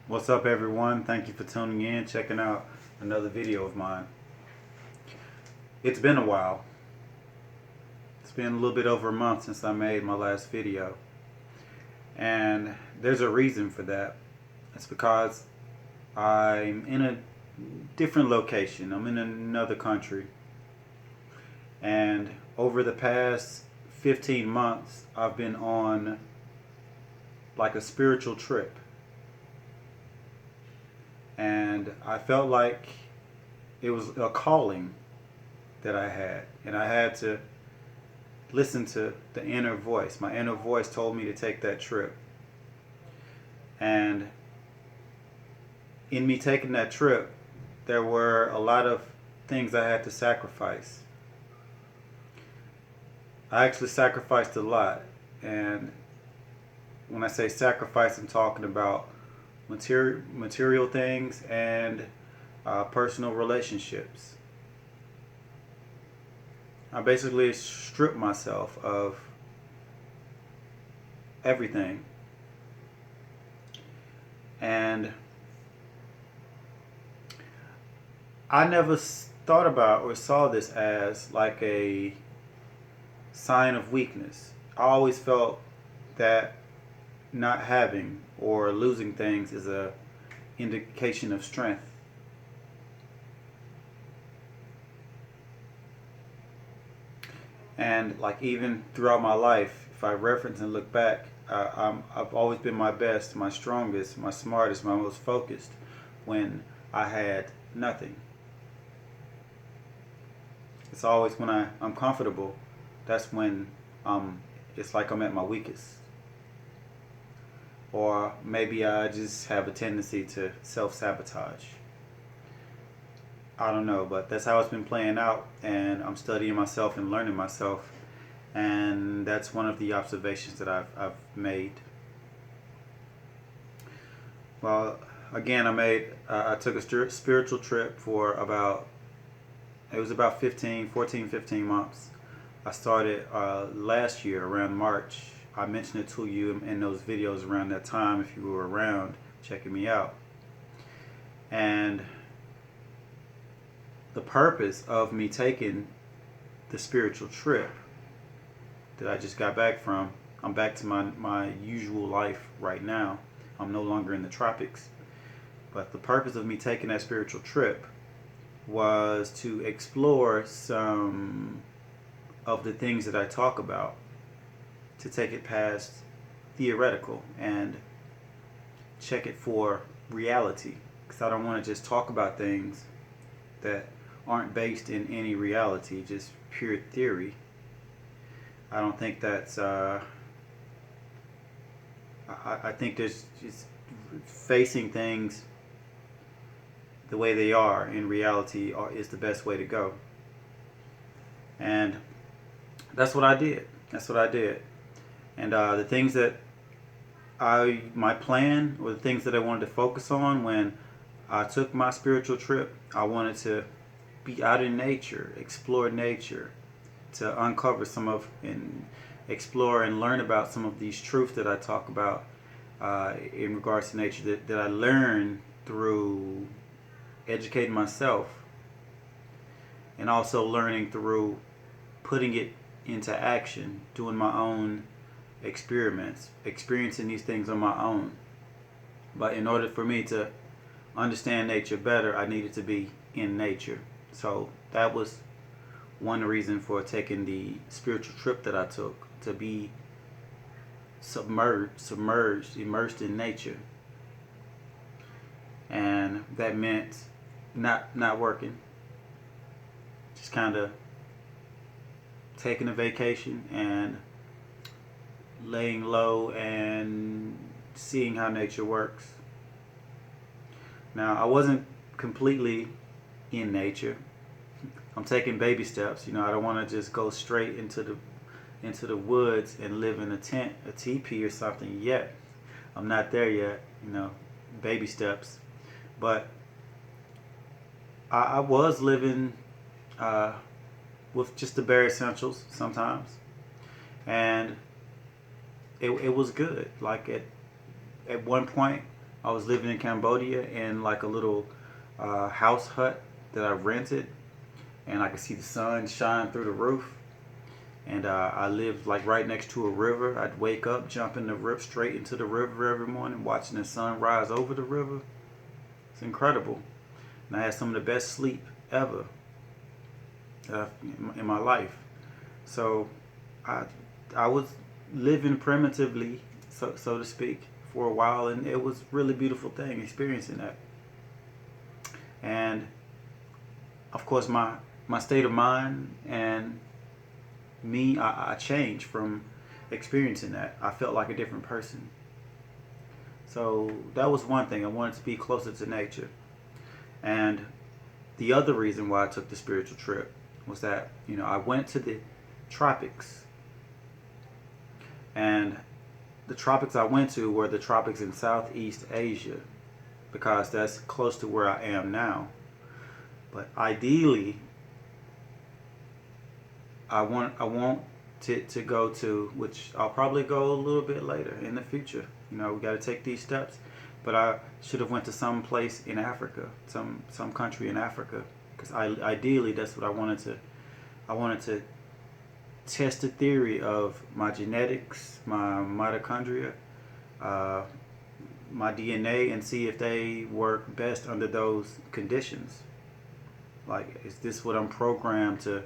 What's up, everyone? Thank you for tuning in, checking out another video of mine. It's been a while. It's been a little bit over a month since I made my last video. And there's a reason for that. It's because I'm in a different location. I'm in another country. And over the past 15 months, I've been on like a spiritual trip. And I felt like it was a calling that I had. And I had to listen to the inner voice. My inner voice told me to take that trip. And in me taking that trip, there were a lot of things I had to sacrifice. I actually sacrificed a lot. And when I say sacrifice, I'm talking about material things and personal relationships. I basically stripped myself of everything. And I never thought about or saw this as like a sign of weakness. I always felt that not having or losing things is a indication of strength. And like even throughout my life, if I reference and look back, I've always been my best, my strongest, my smartest, my most focused when I had nothing. It's always when I'm comfortable, that's when it's like I'm at my weakest. Or maybe I just have a tendency to self-sabotage. I don't know, but that's how it's been playing out, and I'm studying myself and learning myself, and that's one of the observations that I've made. Well, again, I took a spiritual trip for it was about 15 months. I started last year around March. I mentioned it to you in those videos around that time if you were around checking me out. And the purpose of me taking the spiritual trip that I just got back from, I'm back to my usual life right now. I'm no longer in the tropics. But the purpose of me taking that spiritual trip was to explore some of the things that I talk about, to take it past theoretical and check it for reality. Because I don't want to just talk about things that aren't based in any reality, just pure theory. I don't think that's, I think there's just facing things the way they are in reality is the best way to go. And that's what I did. That's what I did. And the things that my plan, or the things that I wanted to focus on when I took my spiritual trip, I wanted to be out in nature, explore nature, to uncover and explore and learn about some of these truths that I talk about in regards to nature that I learned through educating myself, and also learning through putting it into action, doing my own experiments, experiencing these things on my own. But in order for me to understand nature better, I needed to be in nature. So that was one reason for taking the spiritual trip that I took, to be immersed in nature. And that meant not working, just kind of taking a vacation and laying low and seeing how nature works. Now, I wasn't completely in nature. I'm taking baby steps. I don't want to just go straight into the woods and live in a tent, a teepee or something yet. I'm not there yet. Baby steps. But I was living with just the bare essentials sometimes, and it was good. Like at one point, I was living in Cambodia in like a little house hut that I rented, and I could see the sun shine through the roof. And I lived like right next to a river. I'd wake up, jump in the river, straight into the river every morning, watching the sun rise over the river. It's incredible. And I had some of the best sleep ever in my life. So I I was living primitively, so to speak, for a while, and it was a really beautiful thing experiencing that. And of course, my state of mind and me, I changed from experiencing that. I felt like a different person. So that was one thing. I wanted to be closer to nature. And the other reason why I took the spiritual trip was that, I went to the tropics. And the tropics I went to were the tropics in Southeast Asia, because that's close to where I am now. But ideally, I want to go to, which I'll probably go a little bit later in the future. We got to take these steps. But I should have went to some place in Africa, some country in Africa, because ideally that's what I wanted to. I wanted to test the theory of my genetics, my mitochondria, my DNA, and see if they work best under those conditions. Like, is this what I'm programmed to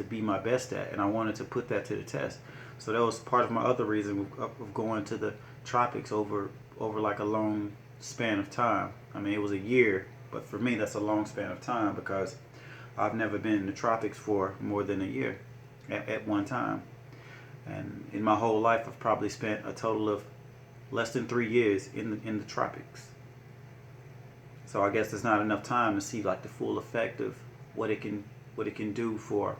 be my best at? And I wanted to put that to the test. So that was part of my other reason of going to the tropics over like a long span of time. I mean, it was a year, but for me that's a long span of time, because I've never been in the tropics for more than a year at one time. And in my whole life I've probably spent a total of less than 3 years in the tropics. So I guess there's not enough time to see like the full effect of what it can do for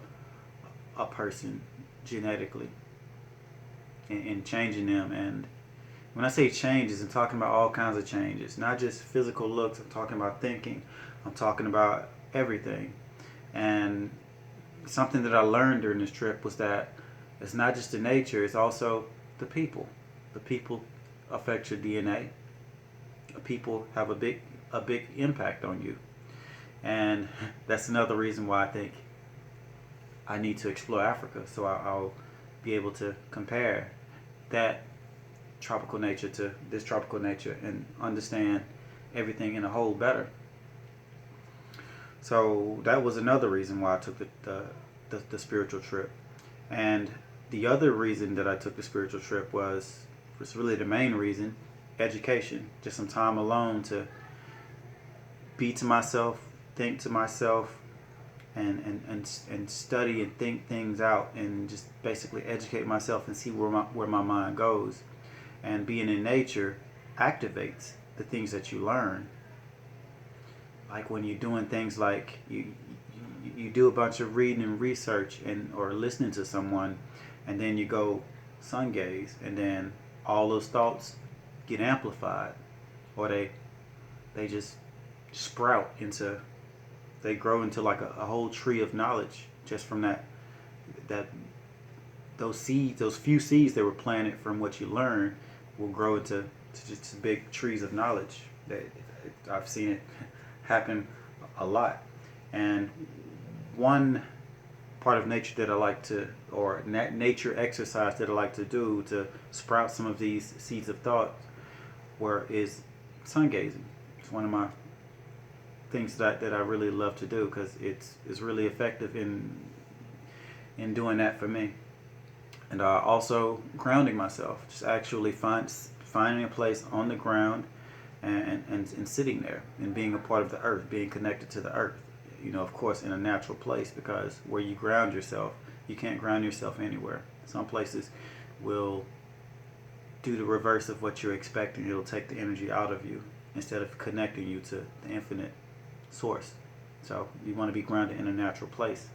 a person genetically, and changing them. And when I say changes, I'm talking about all kinds of changes, not just physical looks. I'm talking about thinking. I'm talking about everything. And something that I learned during this trip was that it's not just the nature, it's also the people. The people affect your DNA. People have a big impact on you. And that's another reason why I think I need to explore Africa, so I'll be able to compare that tropical nature to this tropical nature and understand everything in a whole better. So that was another reason why I took the spiritual trip. And the other reason that I took the spiritual trip was really the main reason: education. Just some time alone to be to myself, think to myself, and study and think things out, and just basically educate myself and see where my mind goes. And being in nature activates the things that you learn. Like when you're doing things like you do a bunch of reading and research or listening to someone, and then you go sun gaze, and then all those thoughts get amplified, or they just sprout into, they grow into like a whole tree of knowledge just from that those seeds, those few seeds that were planted from what you learn, will grow into just big trees of knowledge. I've seen it happen a lot. And one part of nature that I like to, or nature exercise that I like to do to sprout some of these seeds of thought, is sun gazing. It's one of my things that I really love to do, because it's really effective in doing that for me. And also grounding myself, just actually finding a place on the ground and sitting there and being a part of the earth, being connected to the earth. Of course, in a natural place, because where you ground yourself, you can't ground yourself anywhere. Some places will do the reverse of what you're expecting. It'll take the energy out of you instead of connecting you to the infinite source. So you want to be grounded in a natural place.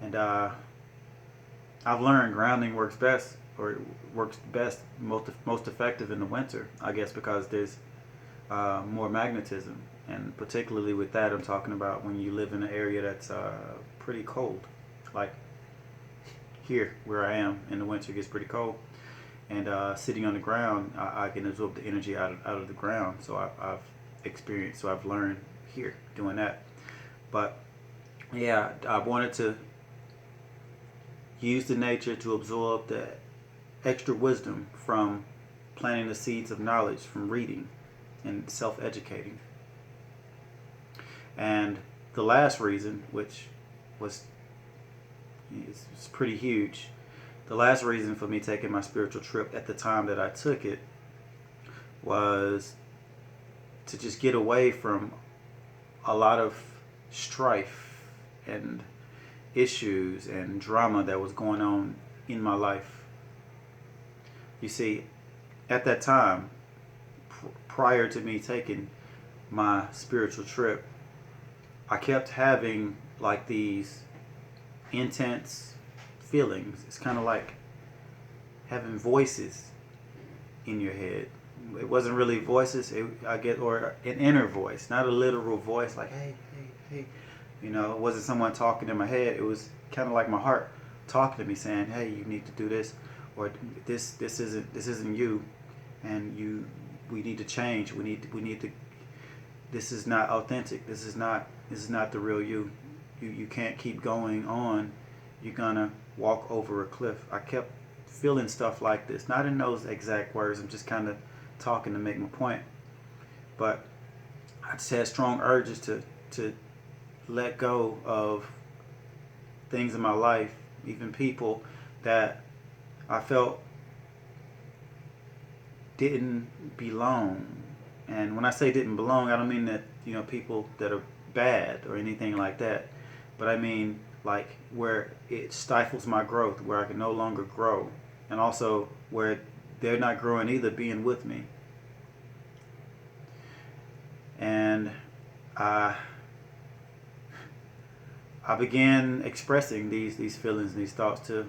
And I've learned grounding works best, most effective in the winter, I guess, because there's more magnetism. And particularly with that, I'm talking about when you live in an area that's pretty cold. Like here, where I am, in the winter, it gets pretty cold. and sitting on the ground, I can absorb the energy out of the ground. So I've experienced, so I've learned here doing that. But yeah, I wanted to use the nature to absorb the extra wisdom from planting the seeds of knowledge from reading and self-educating. And the last reason, which was it's pretty huge, the last reason for me taking my spiritual trip at the time that I took it was to just get away from a lot of strife and issues and drama that was going on in my life. You see, at that time, prior to me taking my spiritual trip, I kept having like these intense feelings. It's kind of like having voices in your head. It wasn't really voices, or an inner voice, not a literal voice like, hey, hey, hey. You know, it wasn't someone talking in my head. It was kind of like my heart talking to me saying, hey, you need to do this, or this isn't you, and we need to change. We need to, this is not authentic. This is not the real you. You can't keep going on. You're gonna walk over a cliff. I kept feeling stuff like this, not in those exact words. I'm just kind of talking to make my point. But I just had strong urges to let go of things in my life, even people that I felt didn't belong. And when I say didn't belong, I don't mean that, people that are bad or anything like that. But I mean like where it stifles my growth, where I can no longer grow. And also where they're not growing either, being with me. And I began expressing these feelings and these thoughts to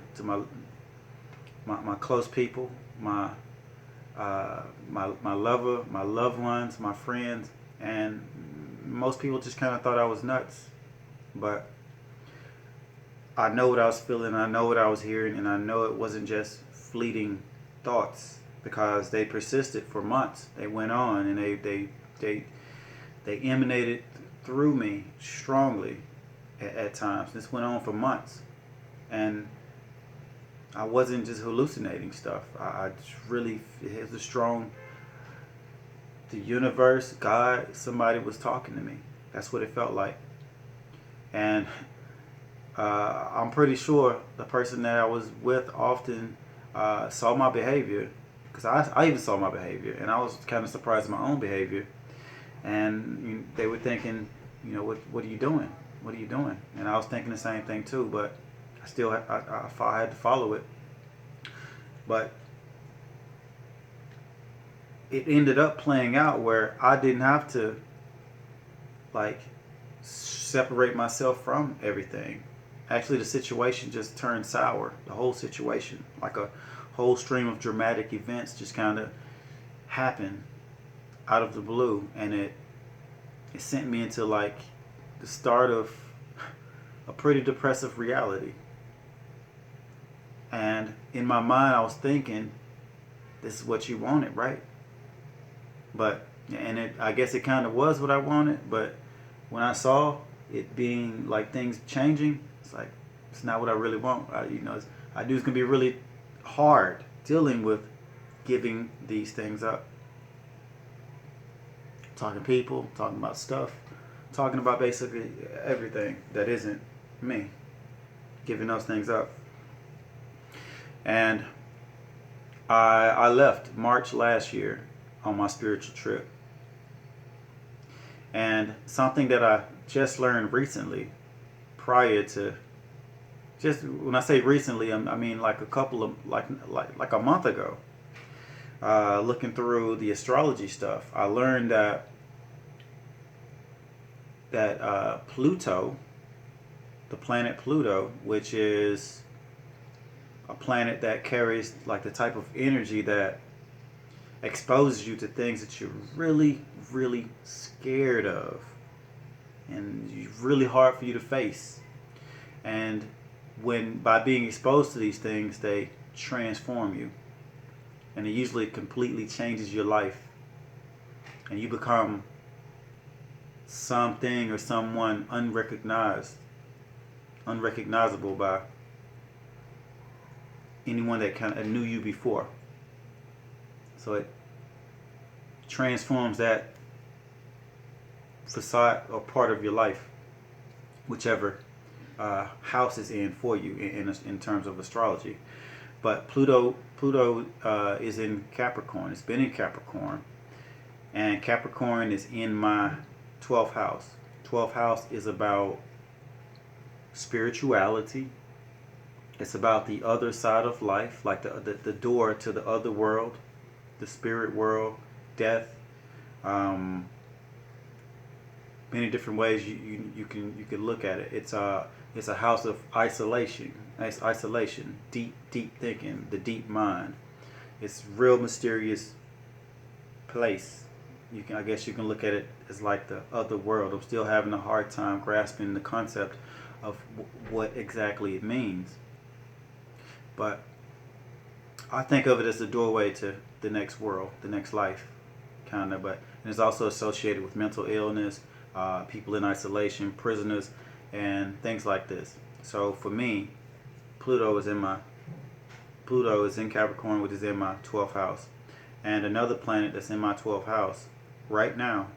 my close people, my lover, my loved ones, my friends, and most people just kind of thought I was nuts. But I know what I was feeling, I know what I was hearing, and I know it wasn't just fleeting thoughts, because they persisted for months. They went on, and they emanated through me strongly at times. This went on for months, and I wasn't just hallucinating stuff. I just really, it was a strong, the universe, God, somebody was talking to me. That's what it felt like. And I'm pretty sure the person that I was with often saw my behavior, because I even saw my behavior, and I was kind of surprised at my own behavior. And they were thinking, what are you doing? What are you doing? And I was thinking the same thing too, but I had to follow it. But it ended up playing out where I didn't have to like separate myself from everything. Actually, the situation just turned sour. The whole situation, like a whole stream of dramatic events, just kind of happened out of the blue, and it sent me into like the start of a pretty depressive reality. And in my mind, I was thinking, this is what you wanted, right? I guess it kind of was what I wanted, but when I saw it being like things changing, it's like, it's not what I really want. I knew it's going to be really hard dealing with giving these things up. Talking people, talking about stuff, talking about basically everything that isn't me. Giving those things up. And I left March last year on my spiritual trip. And something that I just learned recently, prior to, just when I say recently, I mean like a couple of, like a month ago, looking through the astrology stuff, I learned that Pluto, the planet Pluto, which is a planet that carries like the type of energy that exposes you to things that you're really, really scared of, and it's really hard for you to face. And by being exposed to these things, they transform you. and it usually completely changes your life, and you become something or someone unrecognizable by anyone that kind of knew you before. So it transforms that facade or part of your life, whichever house is in for you in terms of astrology. But Pluto is in Capricorn. It's been in Capricorn, and Capricorn is in my 12th house. 12th house is about spirituality. It's about the other side of life, like the door to the other world, the spirit world, death. Many different ways you can look at it. It's a house of isolation. It's isolation, deep thinking, the deep mind. It's real mysterious place. I guess you can look at it as like the other world. I'm still having a hard time grasping the concept of what exactly it means. But I think of it as the doorway to the next world, the next life, kind of. But and it's also associated with mental illness, people in isolation, prisoners, and things like this. So for me, Pluto is in Capricorn, which is in my 12th house. And another planet that's in my 12th house right now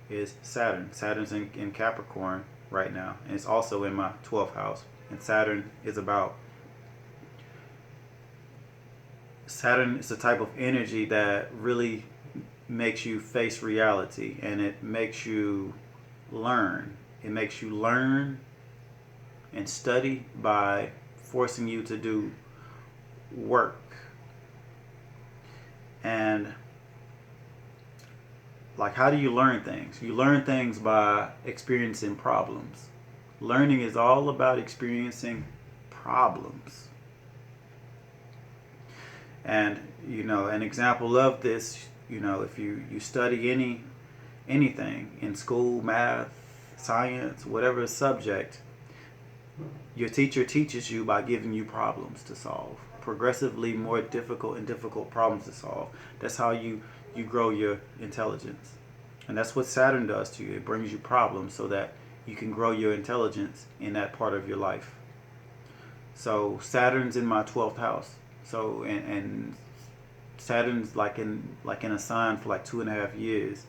is Saturn. Saturn's in Capricorn right now, and it's also in my 12th house. And Saturn is a type of energy that really makes you face reality, and it makes you learn. It makes you learn and study by forcing you to do work. And like, how do you learn things? You learn things by experiencing problems. Learning is all about experiencing problems. And an example of this, if you study anything in school, math, science, whatever subject, your teacher teaches you by giving you problems to solve, progressively more difficult problems to solve. That's how you grow your intelligence. And that's what Saturn does to you. It brings you problems so that you can grow your intelligence in that part of your life. So Saturn's in my 12th house. So and Saturn's like in a sign for like 2.5 years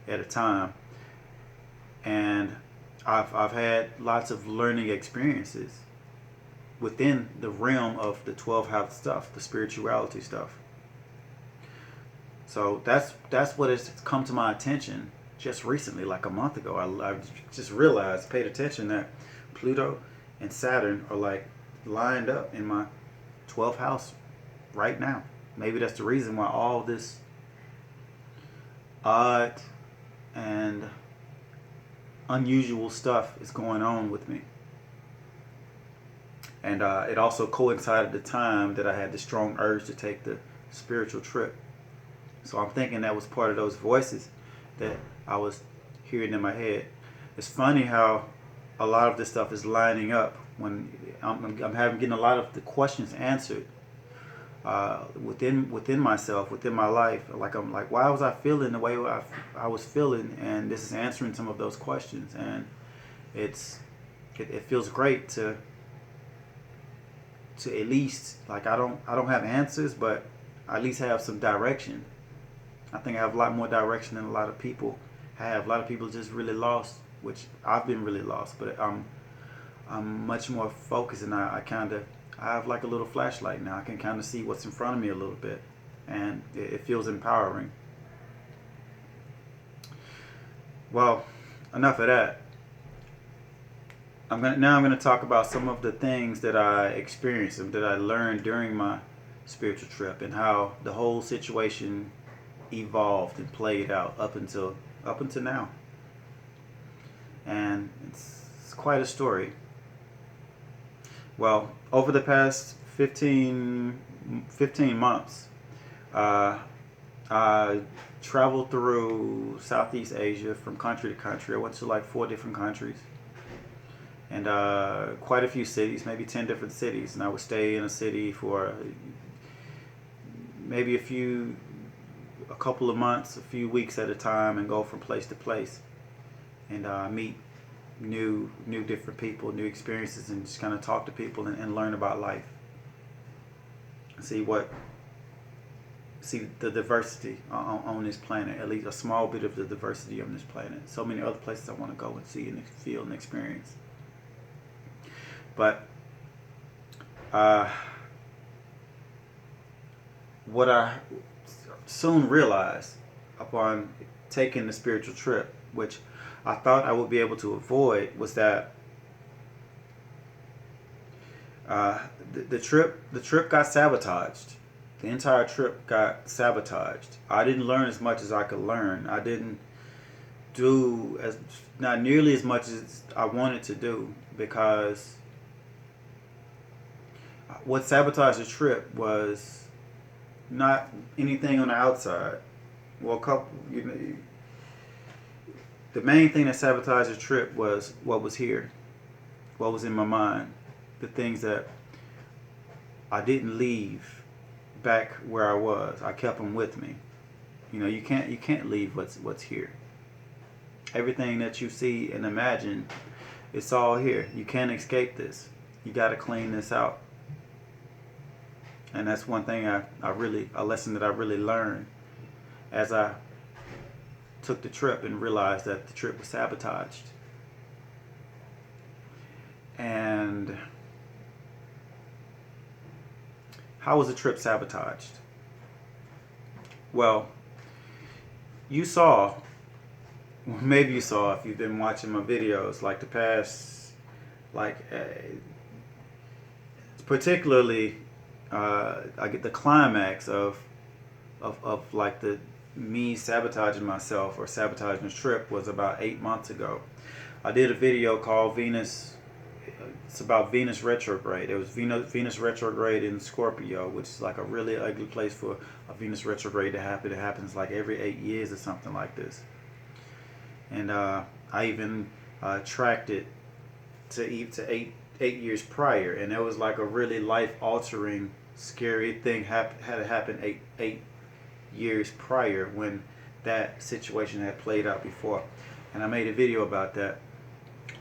at a time. And I've had lots of learning experiences within the realm of the 12th house stuff, the spirituality stuff. So that's what has come to my attention just recently, like a month ago. I just realized, paid attention, that Pluto and Saturn are like lined up in my 12th house right now. Maybe that's the reason why all this odd and unusual stuff is going on with me. And it also coincided the time that I had the strong urge to take the spiritual trip. So I'm thinking that was part of those voices that I was hearing in my head. It's funny how a lot of this stuff is lining up when I'm getting a lot of the questions answered within myself, within my life. I'm like, why was I feeling the way I was feeling? And this is answering some of those questions. And it feels great to at least, like, I don't have answers, but I at least have some direction. I think I have a lot more direction than a lot of people have. A lot of people just really lost, which I've been really lost, but I'm much more focused, and I have like a little flashlight now. I can kind of see what's in front of me a little bit, and it feels empowering. Well, enough of that. I'm gonna talk about some of the things that I experienced and that I learned during my spiritual trip, and how the whole situation evolved and played out up until now. And it's quite a story. Well, over the past 15 months, I traveled through Southeast Asia from country to country. I went to like 4 different countries, and quite a few cities, maybe 10 different cities. And I would stay in a city for maybe a couple of months, a few weeks at a time, and go from place to place and meet new different people, new experiences, and just kind of talk to people and learn about life. See the diversity on this planet, at least a small bit of the diversity on this planet. So many other places I want to go and see and feel and experience. But what I soon realized upon taking the spiritual trip, which I thought I would be able to avoid, was that the trip got sabotaged. The entire trip got sabotaged. I didn't learn as much as I could learn. I didn't do not nearly as much as I wanted to do, because what sabotaged the trip was not anything on the outside. Well, the main thing that sabotaged the trip was what was here, what was in my mind, the things that I didn't leave back where I was. I kept them with me. You can't leave what's here. Everything that you see and imagine, it's all here. You can't escape this. You got to clean this out. And that's one thing a lesson that I really learned as I took the trip and realized that the trip was sabotaged. And how was the trip sabotaged? Well, maybe you saw if you've been watching my videos, like the past, particularly, I get the climax of like me sabotaging myself or sabotaging the trip was about 8 months ago. I did a video called Venus. It's about Venus retrograde. It was Venus retrograde in Scorpio, which is like a really ugly place for a Venus retrograde to happen. It happens like every 8 years or something like this. And I even tracked it to eight years prior, and it was like a really life-altering, scary thing had happened eight years prior when that situation had played out before. And I made a video about that,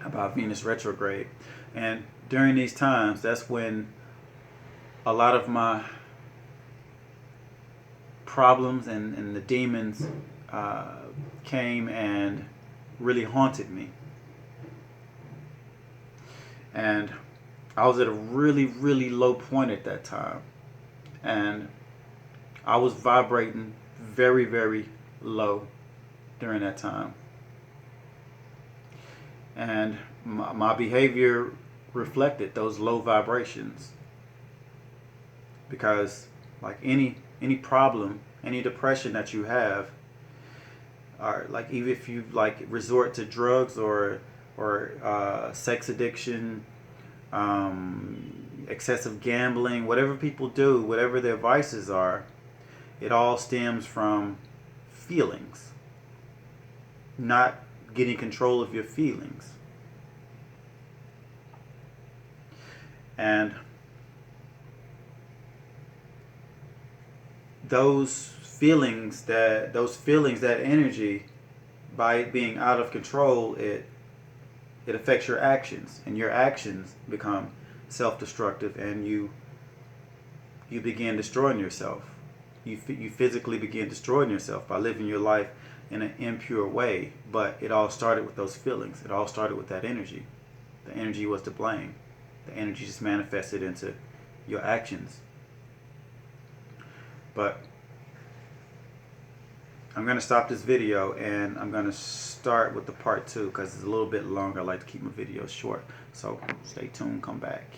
about Venus retrograde. And during these times, that's when a lot of my problems and the demons came and really haunted me. And I was at a really, really low point at that time. And I was vibrating very, very low during that time. And my behavior reflected those low vibrations. Because like any problem, any depression that you have, or like even if you like resort to drugs or sex addiction, excessive gambling, whatever people do, whatever their vices are, it all stems from feelings. Not getting control of your feelings. And those feelings, that energy, by it being out of control, it affects your actions, and your actions become self-destructive, and you begin destroying yourself. You physically begin destroying yourself by living your life in an impure way. But it all started with those feelings. It all started with that energy. The energy was to blame. The energy just manifested into your actions. But I'm going to stop this video, and I'm going to start with the part 2 because it's a little bit long. I like to keep my videos short. So stay tuned, come back.